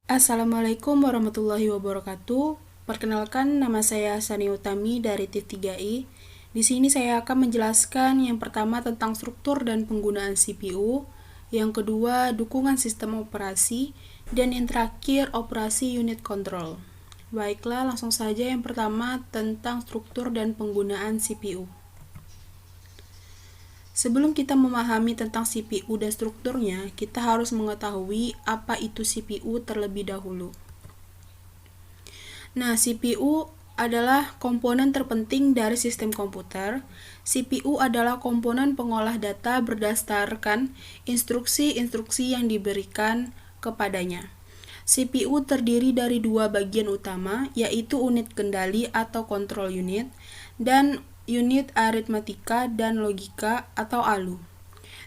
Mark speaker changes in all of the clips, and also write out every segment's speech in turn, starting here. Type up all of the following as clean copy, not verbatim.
Speaker 1: Assalamualaikum warahmatullahi wabarakatuh. Perkenalkan, nama saya Sani Utami dari TIP3I. Di sini saya akan menjelaskan yang pertama tentang struktur dan penggunaan CPU, yang kedua dukungan sistem operasi, dan yang terakhir operasi unit control. Baiklah, langsung saja yang pertama tentang struktur dan penggunaan CPU. Sebelum kita memahami tentang CPU dan strukturnya, kita harus mengetahui apa itu CPU terlebih dahulu. Nah, CPU adalah komponen terpenting dari sistem komputer. CPU adalah komponen pengolah data berdasarkan instruksi-instruksi yang diberikan kepadanya. CPU terdiri dari dua bagian utama, yaitu unit kendali atau control unit, dan unit aritmatika dan logika atau ALU.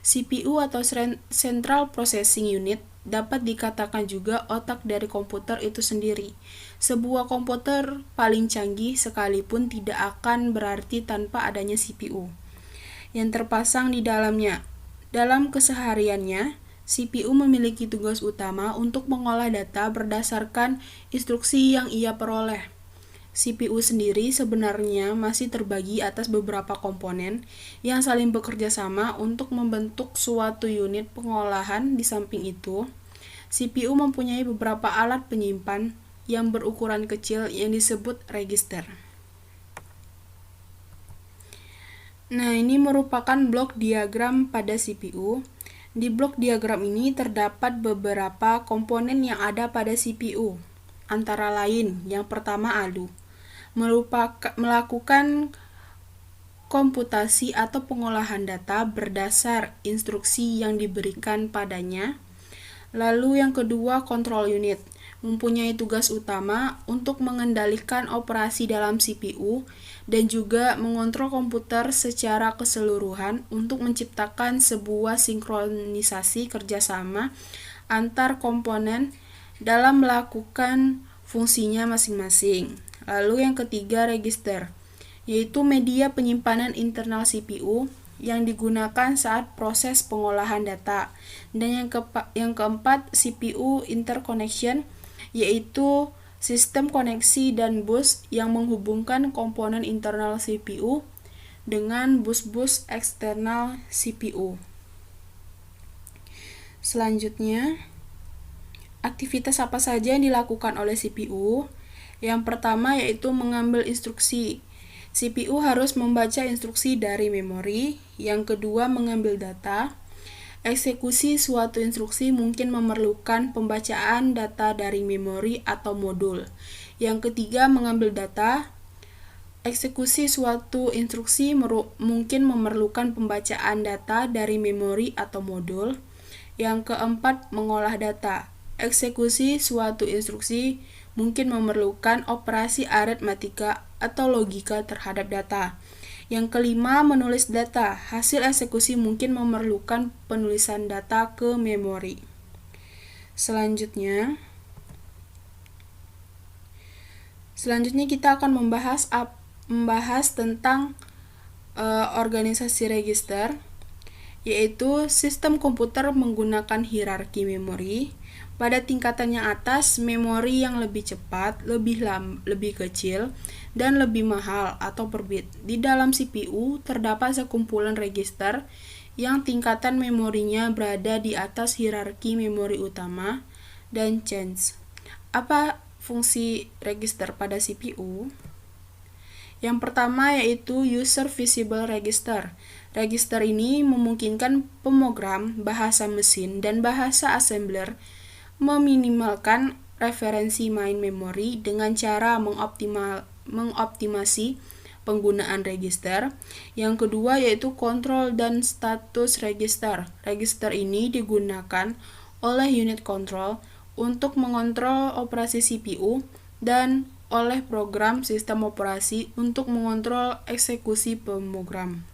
Speaker 1: CPU atau Central Processing Unit dapat dikatakan juga otak dari komputer itu sendiri. Sebuah komputer paling canggih sekalipun tidak akan berarti tanpa adanya CPU yang terpasang di dalamnya. Dalam kesehariannya, CPU memiliki tugas utama untuk mengolah data berdasarkan instruksi yang ia peroleh. CPU sendiri sebenarnya masih terbagi atas beberapa komponen yang saling bekerja sama untuk membentuk suatu unit pengolahan. Di samping itu, CPU mempunyai beberapa alat penyimpan yang berukuran kecil yang disebut register. Nah, ini merupakan blok diagram pada CPU. Di blok diagram ini terdapat beberapa komponen yang ada pada CPU. Antara lain, yang pertama ALU, melakukan komputasi atau pengolahan data berdasar instruksi yang diberikan padanya. Lalu yang kedua, control unit, mempunyai tugas utama untuk mengendalikan operasi dalam CPU dan juga mengontrol komputer secara keseluruhan untuk menciptakan sebuah sinkronisasi kerjasama antar komponen dalam melakukan fungsinya masing-masing. Lalu yang ketiga, register, yaitu media penyimpanan internal CPU yang digunakan saat proses pengolahan data. Dan yang keempat, CPU interconnection, yaitu sistem koneksi dan bus yang menghubungkan komponen internal CPU dengan bus-bus eksternal CPU. Selanjutnya, aktivitas apa saja yang dilakukan oleh CPU? Yang pertama yaitu mengambil instruksi. CPU harus membaca instruksi dari memori. Yang kedua, mengambil data. Eksekusi suatu instruksi mungkin memerlukan pembacaan data dari memori atau modul. Yang ketiga, mengambil data. Eksekusi suatu instruksi mungkin memerlukan pembacaan data dari memori atau modul. Yang keempat, mengolah data. Eksekusi suatu instruksi mungkin memerlukan operasi aritmatika atau logika terhadap data. Yang kelima, menulis data. Hasil eksekusi mungkin memerlukan penulisan data ke memori. Selanjutnya kita akan membahas tentang organisasi register, yaitu sistem komputer menggunakan hierarki memori. Pada tingkatan yang atas, memori yang lebih cepat, lebih kecil, dan lebih mahal atau per bit. Di dalam CPU terdapat sekumpulan register yang tingkatan memorinya berada di atas hierarki memori utama dan change. Apa fungsi register pada CPU? Yang pertama yaitu User Visible Register. Register ini memungkinkan pemrogram, bahasa mesin, dan bahasa assembler meminimalkan referensi main memori dengan cara mengoptimasi penggunaan register. Yang kedua yaitu Control dan Status Register. Register ini digunakan oleh unit control untuk mengontrol operasi CPU dan oleh program sistem operasi untuk mengontrol eksekusi pemrogram.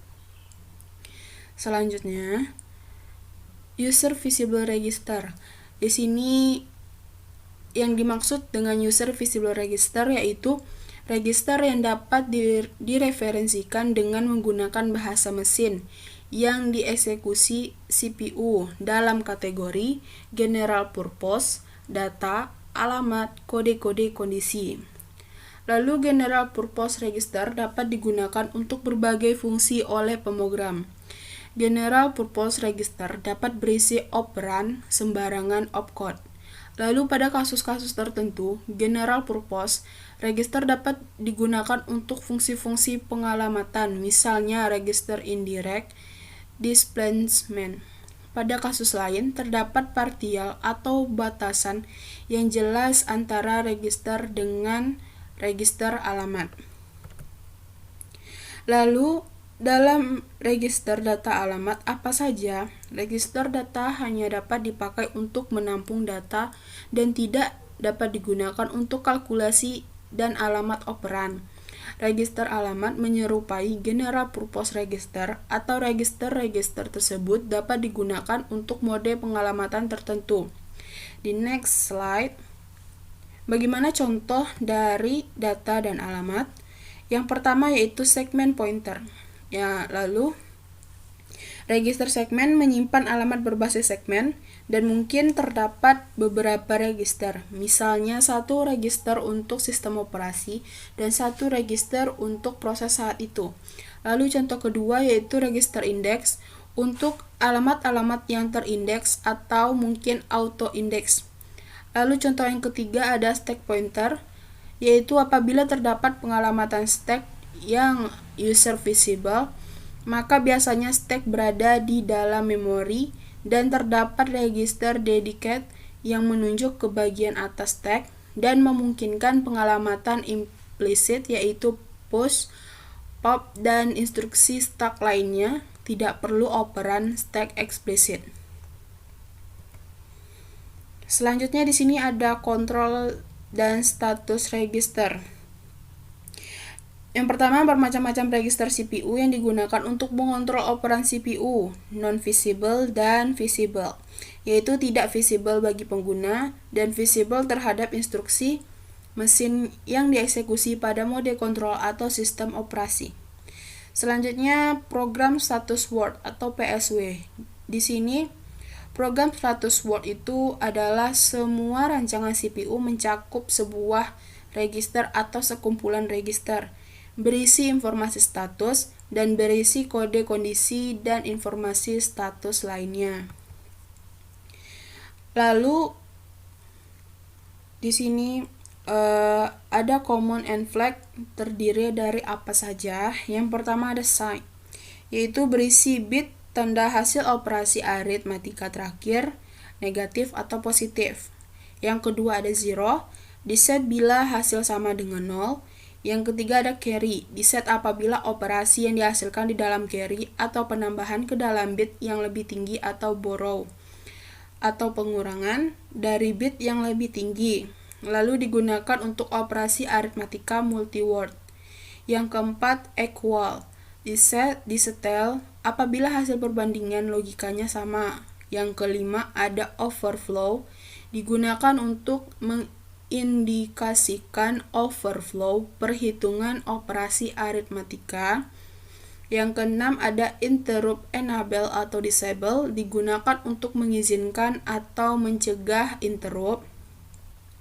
Speaker 1: Selanjutnya, User Visible Register. Di sini yang dimaksud dengan User Visible Register yaitu register yang dapat direferensikan dengan menggunakan bahasa mesin yang dieksekusi CPU dalam kategori General Purpose, Data, alamat, kode-kode kondisi. Lalu General Purpose Register dapat digunakan untuk berbagai fungsi oleh pemrogram. General Purpose Register dapat berisi operan sembarangan opcode. Lalu pada kasus-kasus tertentu, General Purpose Register dapat digunakan untuk fungsi-fungsi pengalamatan, misalnya register indirect displacement. Pada kasus lain, terdapat partial atau batasan yang jelas antara register dengan register alamat. Lalu, dalam register data alamat apa saja? Register data hanya dapat dipakai untuk menampung data dan tidak dapat digunakan untuk kalkulasi dan alamat operan. Register alamat menyerupai General Purpose Register atau register-register tersebut dapat digunakan untuk mode pengalamatan tertentu. Di next slide, bagaimana contoh dari data dan alamat? Yang pertama yaitu segment pointer. Lalu register segmen menyimpan alamat berbasis segmen dan mungkin terdapat beberapa register, misalnya satu register untuk sistem operasi dan satu register untuk proses saat itu. Lalu contoh kedua yaitu register index untuk alamat-alamat yang terindeks atau mungkin auto index. Lalu contoh yang ketiga ada stack pointer, yaitu apabila terdapat pengalamatan stack yang user visible, maka biasanya stack berada di dalam memori dan terdapat register dedicated yang menunjuk ke bagian atas stack dan memungkinkan pengalamatan implisit yaitu push, pop, dan instruksi stack lainnya, tidak perlu operan stack eksplisit. Selanjutnya di sini ada control dan status register. Yang pertama, bermacam-macam register CPU yang digunakan untuk mengontrol operan CPU, non-visible dan visible, yaitu tidak visible bagi pengguna dan visible terhadap instruksi mesin yang dieksekusi pada mode kontrol atau sistem operasi. Selanjutnya, program status word atau PSW. Di sini, program status word itu adalah semua rancangan CPU mencakup sebuah register atau sekumpulan register, berisi informasi status, dan berisi kode kondisi dan informasi status lainnya. Lalu di sini ada command and flag terdiri dari apa saja? Yang pertama ada sign, yaitu berisi bit tanda hasil operasi aritmatika terakhir, negatif atau positif. Yang kedua ada zero, diset bila hasil sama dengan 0. Yang ketiga ada carry, diset apabila operasi yang dihasilkan di dalam carry atau penambahan ke dalam bit yang lebih tinggi atau borrow, atau pengurangan dari bit yang lebih tinggi. Lalu digunakan untuk operasi aritmatika multi-word. Yang keempat equal, disetel apabila hasil perbandingan logikanya sama. Yang kelima ada overflow, digunakan untuk indikasikan overflow perhitungan operasi aritmatika. Yang keenam ada interrupt enable atau disable, digunakan untuk mengizinkan atau mencegah interrupt.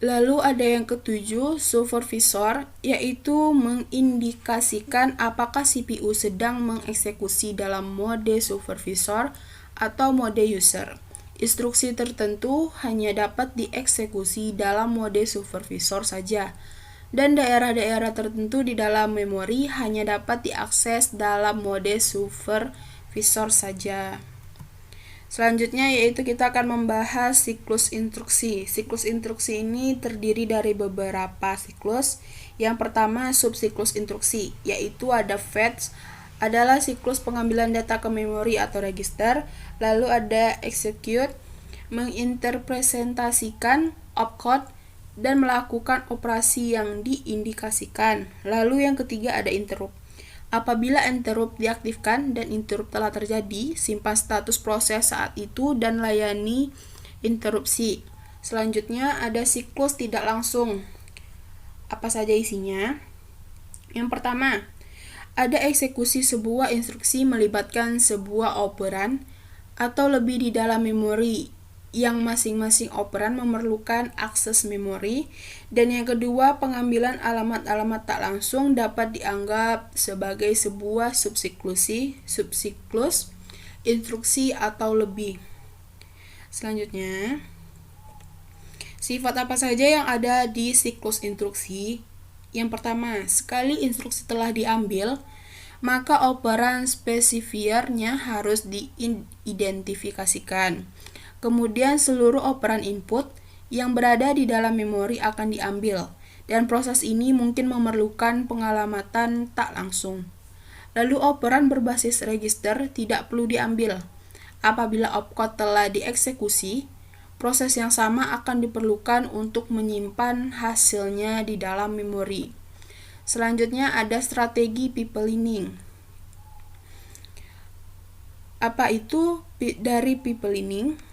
Speaker 1: Lalu ada yang ketujuh supervisor, yaitu mengindikasikan apakah CPU sedang mengeksekusi dalam mode supervisor atau mode user. Instruksi tertentu hanya dapat dieksekusi dalam mode supervisor saja, dan daerah-daerah tertentu di dalam memori hanya dapat diakses dalam mode supervisor saja. Selanjutnya yaitu kita akan membahas siklus instruksi. Siklus instruksi ini terdiri dari beberapa siklus. Yang pertama subsiklus instruksi, yaitu ada fetch, adalah siklus pengambilan data ke memori atau register. Lalu ada execute, menginterpretasikan opcode dan melakukan operasi yang diindikasikan. Lalu yang ketiga ada interrupt. Apabila interrupt diaktifkan dan interrupt telah terjadi, simpan status proses saat itu dan layani interupsi. Selanjutnya ada siklus tidak langsung. Apa saja isinya? Yang pertama, ada eksekusi sebuah instruksi melibatkan sebuah operan atau lebih di dalam memori yang masing-masing operan memerlukan akses memori, dan yang kedua, pengambilan alamat-alamat tak langsung dapat dianggap sebagai sebuah subsiklus, instruksi atau lebih. Selanjutnya, sifat apa saja yang ada di siklus instruksi? Yang pertama, sekali instruksi telah diambil, maka operan spesifiernya harus diidentifikasikan. Kemudian seluruh operan input yang berada di dalam memori akan diambil, dan proses ini mungkin memerlukan pengalamatan tak langsung. Lalu operan berbasis register tidak perlu diambil. Apabila opcode telah dieksekusi, proses yang sama akan diperlukan untuk menyimpan hasilnya di dalam memori. Selanjutnya ada strategi pipelining. Apa itu dari pipelining?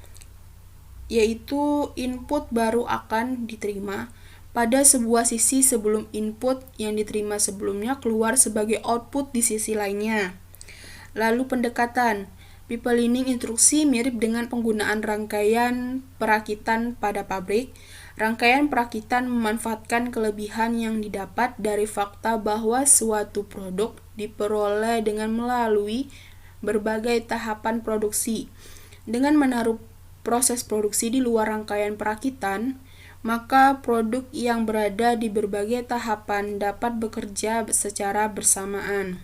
Speaker 1: Yaitu input baru akan diterima pada sebuah sisi sebelum input yang diterima sebelumnya keluar sebagai output di sisi lainnya. Lalu pendekatan. Pipelining instruksi mirip dengan penggunaan rangkaian perakitan pada pabrik. Rangkaian perakitan memanfaatkan kelebihan yang didapat dari fakta bahwa suatu produk diperoleh dengan melalui berbagai tahapan produksi. Dengan menaruh proses produksi di luar rangkaian perakitan, maka produk yang berada di berbagai tahapan dapat bekerja secara bersamaan.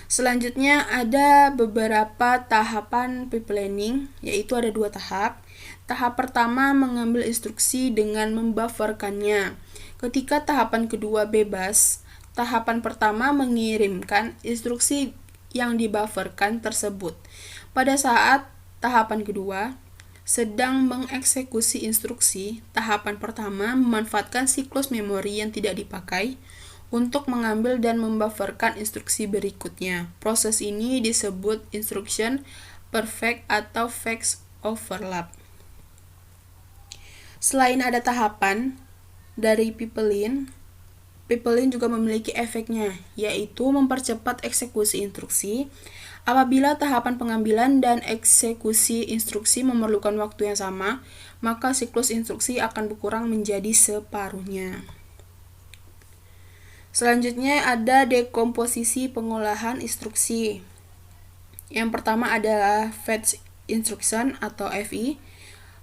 Speaker 1: Selanjutnya ada beberapa tahapan pipelining, yaitu ada 2 tahap. Tahap pertama mengambil instruksi dengan membufferkannya. Ketika tahapan kedua bebas, tahapan pertama mengirimkan instruksi yang dibufferkan tersebut. Pada saat tahapan kedua sedang mengeksekusi instruksi, tahapan pertama memanfaatkan siklus memori yang tidak dipakai untuk mengambil dan membufferkan instruksi berikutnya. Proses ini disebut instruction perfect atau fast overlap. Selain ada tahapan dari pipeline juga memiliki efeknya, yaitu mempercepat eksekusi instruksi. Apabila tahapan pengambilan dan eksekusi instruksi memerlukan waktu yang sama, maka siklus instruksi akan berkurang menjadi separuhnya. Selanjutnya ada dekomposisi pengolahan instruksi. Yang pertama adalah fetch instruction atau FI,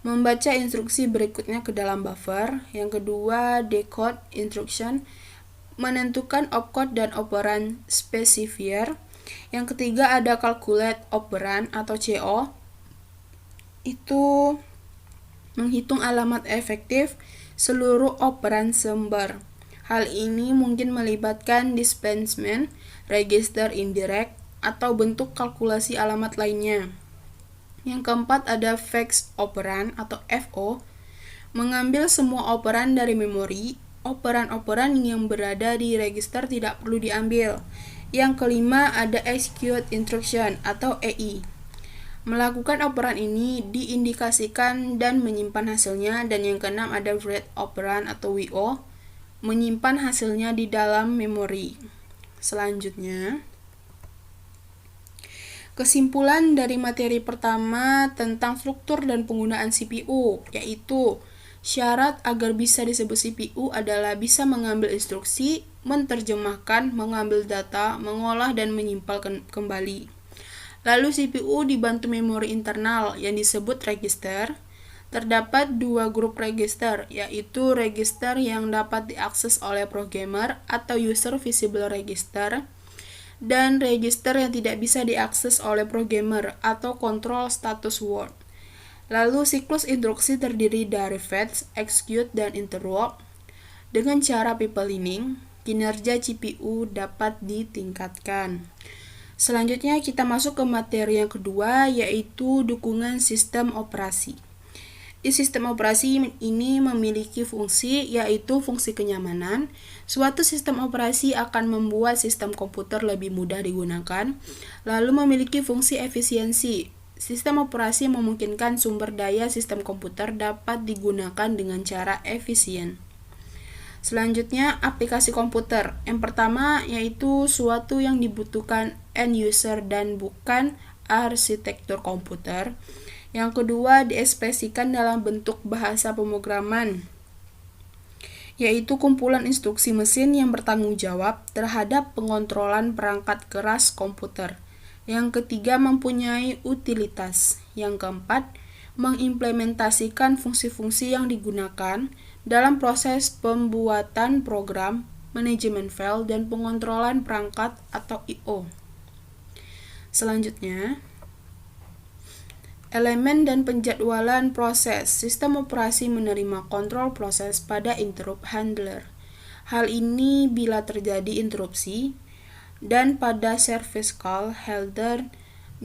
Speaker 1: membaca instruksi berikutnya ke dalam buffer. Yang kedua, decode instruction, menentukan opcode dan operan specifier. Yang ketiga ada calculate operand atau CO, itu menghitung alamat efektif seluruh operan sumber. Hal ini mungkin melibatkan displacement, register indirect, atau bentuk kalkulasi alamat lainnya. Yang keempat ada fixed operand atau FO, mengambil semua operan dari memori. Operan-operan yang berada di register tidak perlu diambil. Yang kelima ada execute instruction atau EI. Melakukan operan ini diindikasikan dan menyimpan hasilnya. Dan yang keenam ada read operand atau WO, menyimpan hasilnya di dalam memori. Selanjutnya, kesimpulan dari materi pertama tentang struktur dan penggunaan CPU, yaitu syarat agar bisa disebut CPU adalah bisa mengambil instruksi, menerjemahkan, mengambil data, mengolah, dan menyimpan kembali. Lalu CPU dibantu memori internal yang disebut register. Terdapat 2 grup register, yaitu register yang dapat diakses oleh programmer atau user visible register, dan register yang tidak bisa diakses oleh programmer atau control status word. Lalu siklus instruksi terdiri dari fetch, execute, dan interrupt. Dengan cara pipelining, kinerja CPU dapat ditingkatkan. Selanjutnya kita masuk ke materi yang kedua, yaitu dukungan sistem operasi. Di sistem operasi ini memiliki fungsi, yaitu fungsi kenyamanan. Suatu sistem operasi akan membuat sistem komputer lebih mudah digunakan, lalu memiliki fungsi efisiensi. Sistem operasi memungkinkan sumber daya sistem komputer dapat digunakan dengan cara efisien. Selanjutnya, aplikasi komputer. Yang pertama yaitu suatu yang dibutuhkan end user dan bukan arsitektur komputer. Yang kedua, diekspresikan dalam bentuk bahasa pemrograman, yaitu kumpulan instruksi mesin yang bertanggung jawab terhadap pengontrolan perangkat keras komputer. Yang ketiga, mempunyai utilitas. Yang keempat, mengimplementasikan fungsi-fungsi yang digunakan dalam proses pembuatan program, manajemen file, dan pengontrolan perangkat atau I/O. Selanjutnya, elemen dan penjadwalan proses. Sistem operasi menerima kontrol proses pada interrupt handler. Hal ini bila terjadi interupsi, dan pada service call handler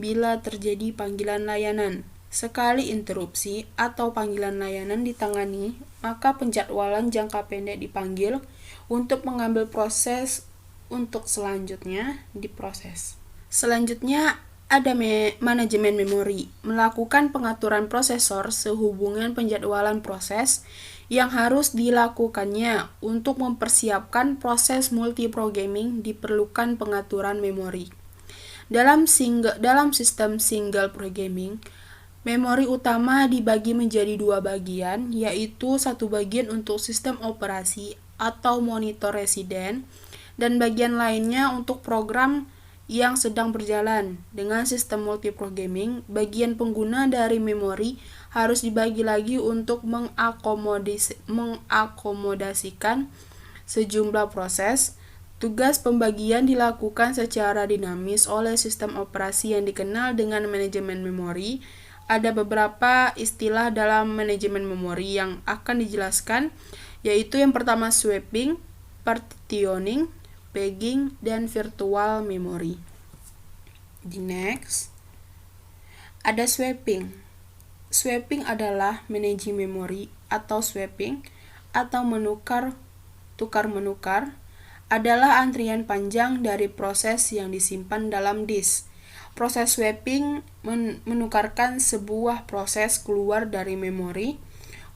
Speaker 1: bila terjadi panggilan layanan. Sekali interupsi atau panggilan layanan ditangani, maka penjadwalan jangka pendek dipanggil untuk mengambil proses untuk selanjutnya diproses. Selanjutnya ada manajemen memori, melakukan pengaturan prosesor sehubungan penjadwalan proses yang harus dilakukannya. Untuk mempersiapkan proses multiprogramming diperlukan pengaturan memori. Dalam sistem single programming, memori utama dibagi menjadi dua bagian, yaitu satu bagian untuk sistem operasi atau monitor residen, dan bagian lainnya untuk program yang sedang berjalan. Dengan sistem multiprogramming, bagian pengguna dari memori harus dibagi lagi untuk mengakomodasikan sejumlah proses. Tugas pembagian dilakukan secara dinamis oleh sistem operasi yang dikenal dengan manajemen memori. Ada beberapa istilah dalam manajemen memori yang akan dijelaskan, yaitu yang pertama swapping, partitioning, pegging, dan virtual memory. Di next, ada swapping. Swapping adalah managing memory atau swapping atau tukar-menukar adalah antrian panjang dari proses yang disimpan dalam disk. Proses swapping menukarkan sebuah proses keluar dari memori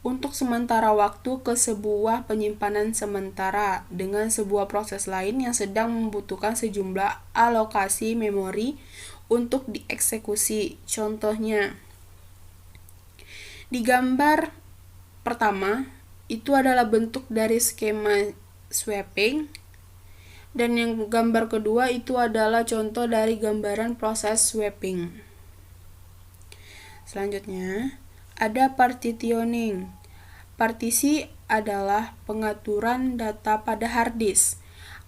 Speaker 1: untuk sementara waktu ke sebuah penyimpanan sementara dengan sebuah proses lain yang sedang membutuhkan sejumlah alokasi memori untuk dieksekusi. Contohnya, di gambar pertama itu adalah bentuk dari skema swapping, dan yang gambar kedua itu adalah contoh dari gambaran proses swapping. Selanjutnya, ada partitioning. Partisi adalah pengaturan data pada hard disk,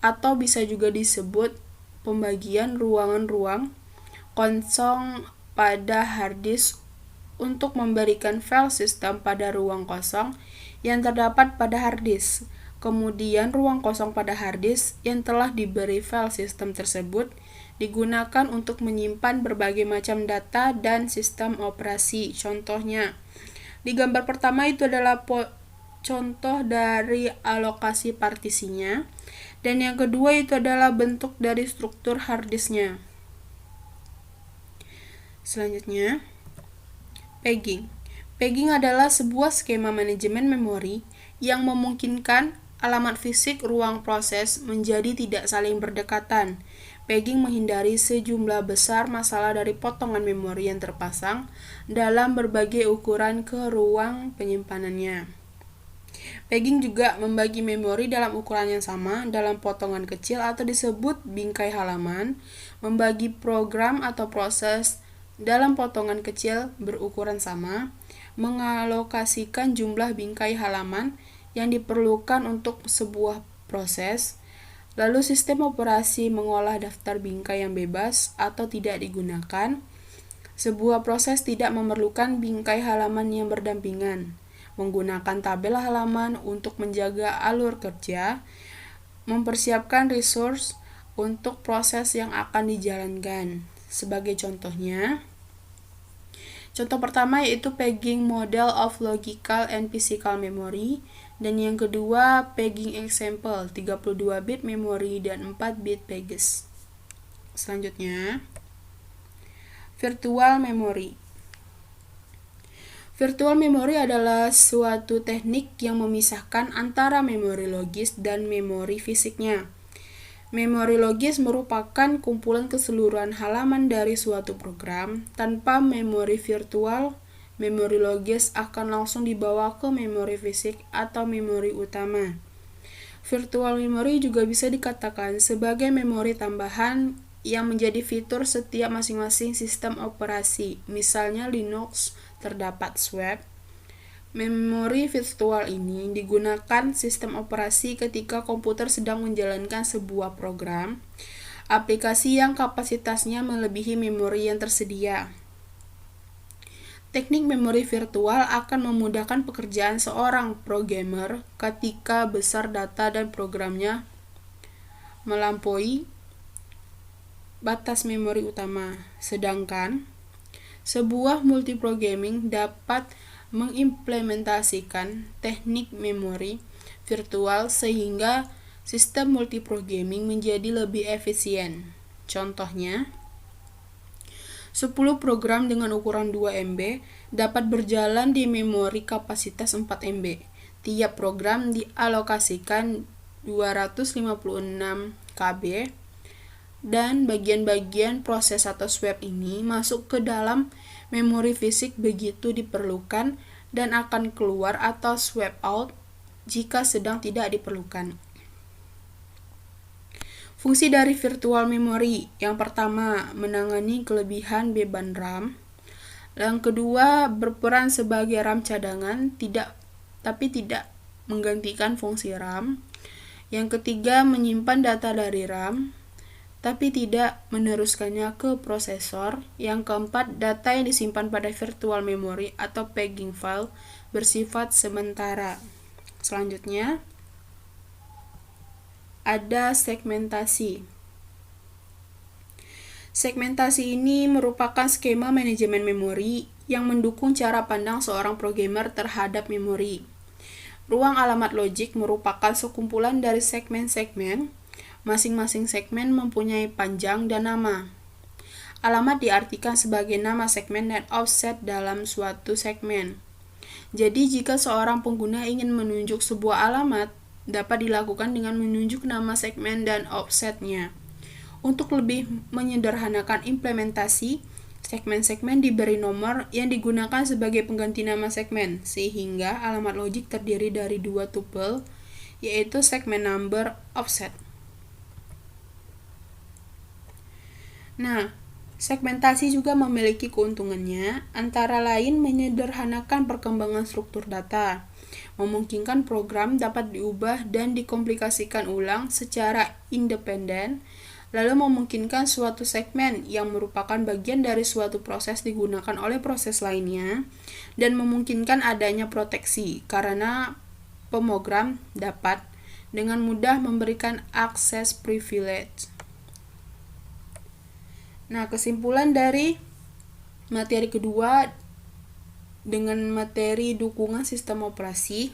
Speaker 1: atau bisa juga disebut pembagian ruangan-ruang kosong pada hard disk untuk memberikan file sistem pada ruang kosong yang terdapat pada hard disk. Kemudian ruang kosong pada hard disk yang telah diberi file sistem tersebut digunakan untuk menyimpan berbagai macam data dan sistem operasi. Contohnya, di gambar pertama itu adalah contoh dari alokasi partisinya, dan yang kedua itu adalah bentuk dari struktur hard disknya. Selanjutnya, pegging. Pegging adalah sebuah skema manajemen memori yang memungkinkan alamat fisik ruang proses menjadi tidak saling berdekatan. Pegging menghindari sejumlah besar masalah dari potongan memori yang terpasang dalam berbagai ukuran ke ruang penyimpanannya. Pegging juga membagi memori dalam ukuran yang sama dalam potongan kecil atau disebut bingkai halaman, membagi program atau proses dalam potongan kecil berukuran sama, mengalokasikan jumlah bingkai halaman yang diperlukan untuk sebuah proses, lalu sistem operasi mengolah daftar bingkai yang bebas atau tidak digunakan. Sebuah proses tidak memerlukan bingkai halaman yang berdampingan, menggunakan tabel halaman untuk menjaga alur kerja, mempersiapkan resource untuk proses yang akan dijalankan. Sebagai contohnya, contoh pertama yaitu pegging model of logical and physical memory, dan yang kedua pegging example 32 bit memory dan 4 bit peggs. Selanjutnya, virtual memory. Virtual memory adalah suatu teknik yang memisahkan antara memori logis dan memori fisiknya. Memori logis merupakan kumpulan keseluruhan halaman dari suatu program, tanpa memori virtual memori logis akan langsung dibawa ke memori fisik atau memori utama. Virtual memory juga bisa dikatakan sebagai memori tambahan yang menjadi fitur setiap masing-masing sistem operasi. Misalnya Linux terdapat swap. Memori virtual ini digunakan sistem operasi ketika komputer sedang menjalankan sebuah program, aplikasi yang kapasitasnya melebihi memori yang tersedia. Teknik memori virtual akan memudahkan pekerjaan seorang programmer ketika besar data dan programnya melampaui batas memori utama. Sedangkan sebuah multiprogramming dapat mengimplementasikan teknik memori virtual sehingga sistem multiprogramming menjadi lebih efisien. Contohnya, 10 program dengan ukuran 2 MB dapat berjalan di memori kapasitas 4 MB. Tiap program dialokasikan 256 KB dan bagian-bagian proses atau swap ini masuk ke dalam memori fisik begitu diperlukan dan akan keluar atau swap out jika sedang tidak diperlukan. Fungsi dari virtual memory, yang pertama menangani kelebihan beban RAM, yang kedua berperan sebagai RAM cadangan tapi tidak menggantikan fungsi RAM, yang ketiga menyimpan data dari RAM tapi tidak meneruskannya ke prosesor, yang keempat data yang disimpan pada virtual memory atau pegging file bersifat sementara. Selanjutnya ada segmentasi. Segmentasi ini merupakan skema manajemen memori yang mendukung cara pandang seorang programmer terhadap memori. Ruang alamat logik merupakan sekumpulan dari segmen-segmen. Masing-masing segmen mempunyai panjang dan nama. Alamat diartikan sebagai nama segmen dan offset dalam suatu segmen. Jadi jika seorang pengguna ingin menunjuk sebuah alamat, dapat dilakukan dengan menunjuk nama segmen dan offsetnya. Untuk lebih menyederhanakan implementasi, segmen-segmen diberi nomor yang digunakan sebagai pengganti nama segmen, sehingga alamat logik terdiri dari 2 tuple, yaitu segmen number offset. Nah, segmentasi juga memiliki keuntungannya, antara lain menyederhanakan perkembangan struktur data, memungkinkan program dapat diubah dan dikomplikasikan ulang secara independen, lalu memungkinkan suatu segmen yang merupakan bagian dari suatu proses digunakan oleh proses lainnya, dan memungkinkan adanya proteksi karena pemrogram dapat dengan mudah memberikan akses privilege. Nah, kesimpulan dari materi kedua dengan materi dukungan sistem operasi.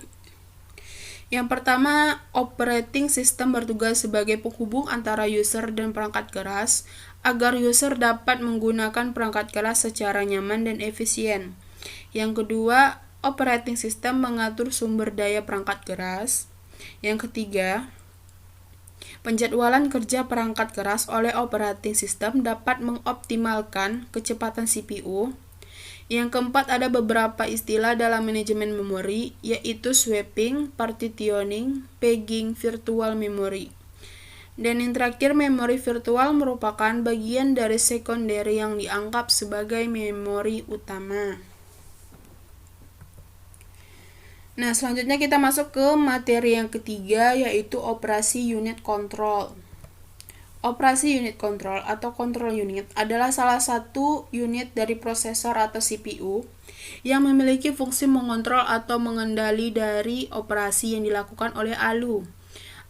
Speaker 1: Yang pertama, operating system bertugas sebagai penghubung antara user dan perangkat keras agar user dapat menggunakan perangkat keras secara nyaman dan efisien. Yang kedua, operating system mengatur sumber daya perangkat keras. Yang ketiga, penjadwalan kerja perangkat keras oleh operating system dapat mengoptimalkan kecepatan CPU. Yang keempat, ada beberapa istilah dalam manajemen memori, yaitu swapping, partitioning, pegging, virtual memory. Dan yang terakhir, memori virtual merupakan bagian dari secondary yang dianggap sebagai memori utama. Nah, selanjutnya kita masuk ke materi yang ketiga, yaitu operasi unit control. Operasi unit control atau control unit adalah salah satu unit dari prosesor atau CPU yang memiliki fungsi mengontrol atau mengendali dari operasi yang dilakukan oleh ALU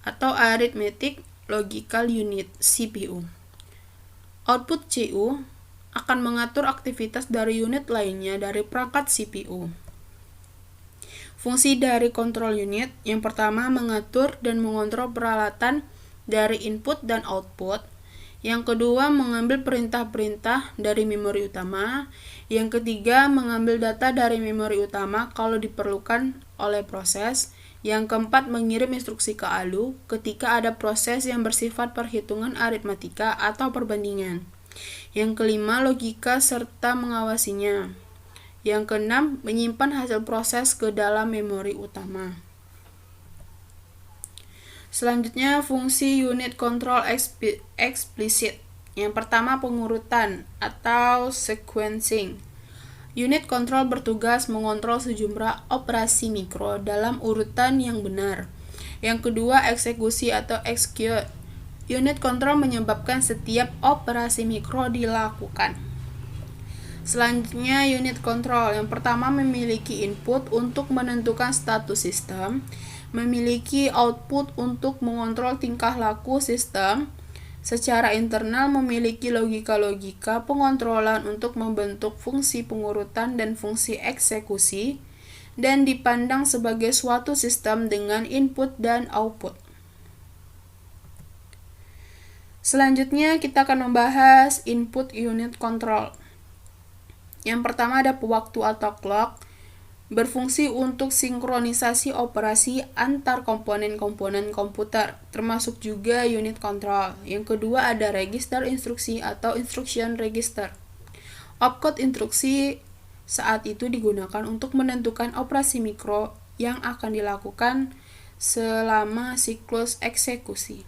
Speaker 1: atau Arithmetic Logical Unit CPU. Output CU akan mengatur aktivitas dari unit lainnya dari perangkat CPU. Fungsi dari control unit yang pertama mengatur dan mengontrol peralatan dari input dan output. Yang kedua, mengambil perintah-perintah dari memori utama. Yang ketiga, mengambil data dari memori utama kalau diperlukan oleh proses. Yang keempat, mengirim instruksi ke ALU ketika ada proses yang bersifat perhitungan aritmatika atau perbandingan. Yang kelima, logika serta mengawasinya. Yang keenam, menyimpan hasil proses ke dalam memori utama. Selanjutnya, fungsi unit control eksplisit. Yang pertama, pengurutan atau sequencing. Unit control bertugas mengontrol sejumlah operasi mikro dalam urutan yang benar. Yang kedua, eksekusi atau execute. Unit control menyebabkan setiap operasi mikro dilakukan. Selanjutnya, unit control. Yang pertama, memiliki input untuk menentukan status sistem, memiliki output untuk mengontrol tingkah laku sistem. Secara internal memiliki logika-logika pengontrolan untuk membentuk fungsi pengurutan dan fungsi eksekusi, dan dipandang sebagai suatu sistem dengan input dan output. Selanjutnya kita akan membahas input unit control. Yang pertama ada pewaktu atau clock, berfungsi untuk sinkronisasi operasi antar komponen-komponen komputer, termasuk juga unit control. Yang kedua ada register instruksi atau instruction register. Opcode instruksi saat itu digunakan untuk menentukan operasi mikro yang akan dilakukan selama siklus eksekusi.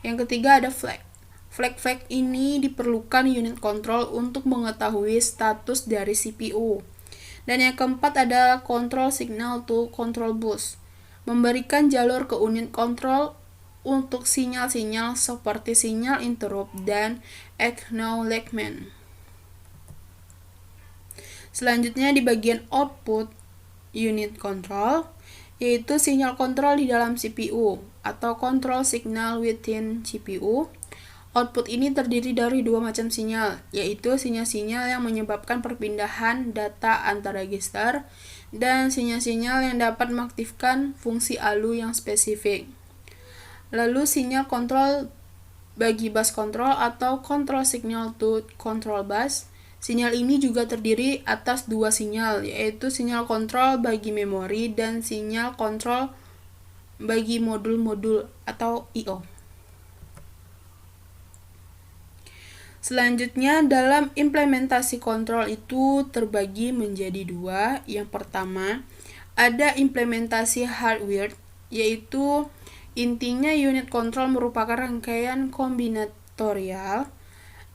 Speaker 1: Yang ketiga ada flag. Flag ini diperlukan unit control untuk mengetahui status dari CPU. Dan yang keempat adalah control signal to control bus, memberikan jalur ke unit control untuk sinyal-sinyal seperti sinyal interrupt dan acknowledgement. Selanjutnya di bagian output unit control, yaitu sinyal kontrol di dalam CPU atau control signal within CPU. Output ini terdiri dari dua macam sinyal, yaitu sinyal-sinyal yang menyebabkan perpindahan data antar register dan sinyal-sinyal yang dapat mengaktifkan fungsi ALU yang spesifik. Lalu sinyal kontrol bagi bus control atau control signal to control bus. Sinyal ini juga terdiri atas dua sinyal, yaitu sinyal kontrol bagi memori dan sinyal kontrol bagi modul-modul atau I/O. Selanjutnya, dalam implementasi kontrol itu terbagi menjadi dua. Yang pertama, ada implementasi hardware, yaitu intinya unit control merupakan rangkaian kombinatorial.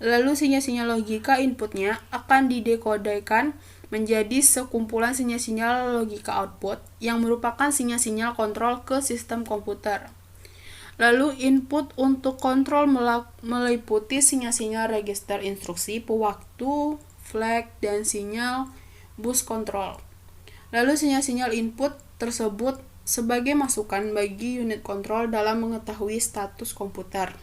Speaker 1: Lalu sinyal-sinyal logika inputnya akan didekodekan menjadi sekumpulan sinyal-sinyal logika output yang merupakan sinyal-sinyal kontrol ke sistem komputer. Lalu input untuk kontrol meliputi sinyal-sinyal register instruksi, pewaktu, flag, dan sinyal bus control. Lalu sinyal-sinyal input tersebut sebagai masukan bagi unit control dalam mengetahui status komputer.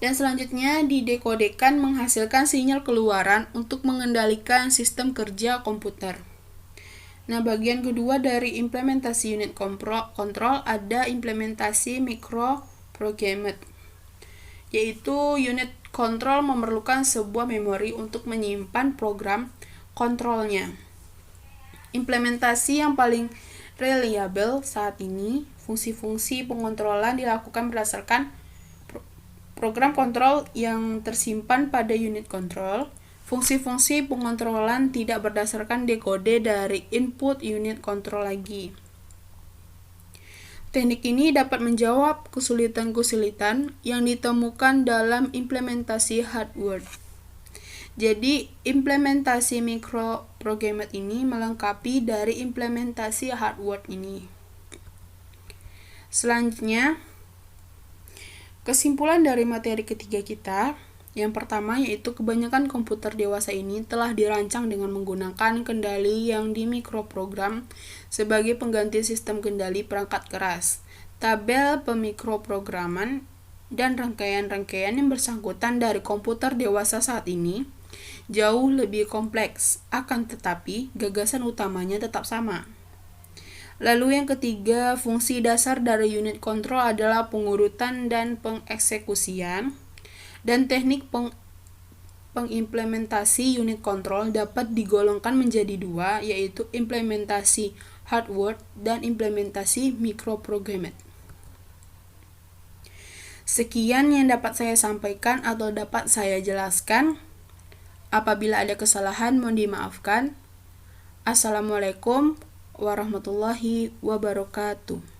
Speaker 1: Dan selanjutnya didekodekan menghasilkan sinyal keluaran untuk mengendalikan sistem kerja komputer. Nah, bagian kedua dari implementasi unit control ada implementasi microprogrammed, yaitu unit control memerlukan sebuah memori untuk menyimpan program kontrolnya. Implementasi yang paling reliable saat ini, fungsi-fungsi pengontrolan dilakukan berdasarkan program kontrol yang tersimpan pada unit control. Fungsi-fungsi pengontrolan tidak berdasarkan dekode dari input unit control lagi. Teknik ini dapat menjawab kesulitan-kesulitan yang ditemukan dalam implementasi hardware. Jadi, implementasi microprogrammed ini melengkapi dari implementasi hardware ini. Selanjutnya, kesimpulan dari materi ketiga kita, yang pertama yaitu kebanyakan komputer dewasa ini telah dirancang dengan menggunakan kendali yang dimikroprogram sebagai pengganti sistem kendali perangkat keras. Tabel pemikroprograman dan rangkaian-rangkaian yang bersangkutan dari komputer dewasa saat ini jauh lebih kompleks, akan tetapi gagasan utamanya tetap sama. Lalu yang ketiga, fungsi dasar dari unit control adalah pengurutan dan pengeksekusian. Dan teknik pengimplementasi unit control dapat digolongkan menjadi dua, yaitu implementasi hardware dan implementasi microprogrammed. Sekian yang dapat saya sampaikan atau dapat saya jelaskan. Apabila ada kesalahan, mohon dimaafkan. Assalamualaikum warahmatullahi wabarakatuh.